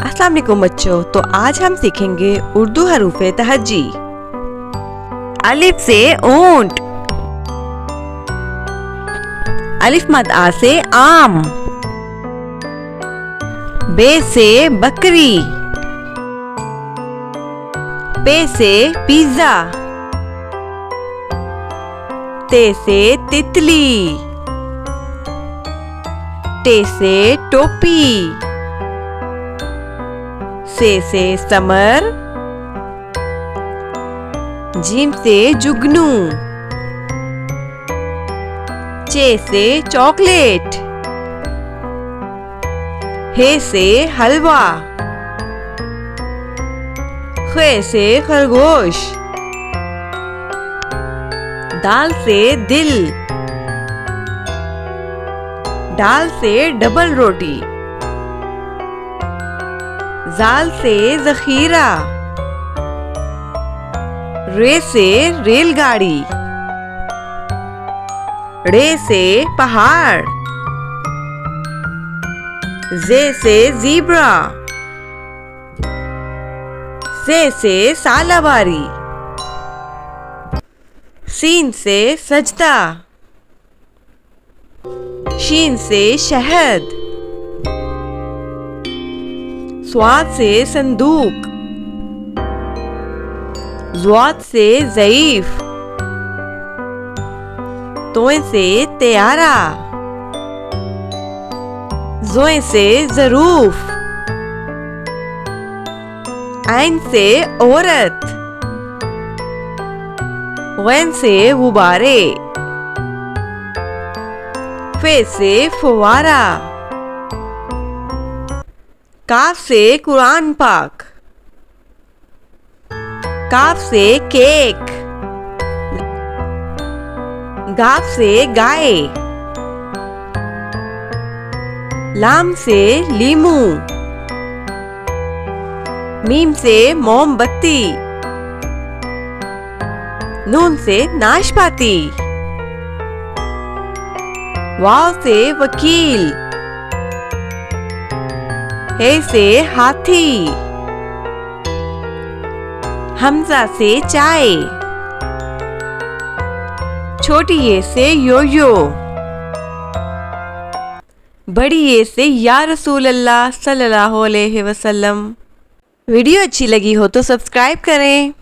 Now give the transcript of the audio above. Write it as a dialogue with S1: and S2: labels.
S1: अस्सलाम वालेकुम बच्चों। तो आज हम सीखेंगे उर्दू हरूफ तहज्जी। अलिफ से ऊंट, अलिफ मद आ से आम, बे से बकरी, पे से पिज्जा, ते से तितली, टे से टोपी, से समर, जीम से जुगनू, चे से चॉकलेट, हे से हलवा, खे से खरगोश, दाल से दिल, डाल से डबल रोटी, जाल से जखीरा, रे से रेलगाड़ी, रे से पहाड़, जे से ज़ीब्रा, से सालाबारी, सीन से सजदा, शीन से शहद, स्वाद से संदूक, ज़्वाद से ज़ईफ, तोए से त्यारा, ज़ोए से ज़रूफ, ऐन से औरत, गैन से गुब्बारे, फे से फुवारा, काफ से कुरान पाक, काफ से केक, गाफ से गाय, लाम से लीमू, मीम से मोमबत्ती, नून से नाशपाती, वाव से वकील, हे से हाथी, हमजा से चाय, छोटी ये से योयो, बड़ी ये से या रसूल अल्लाह सल्लल्लाहु अलैहि वसल्लम। वीडियो अच्छी लगी हो तो सब्सक्राइब करें।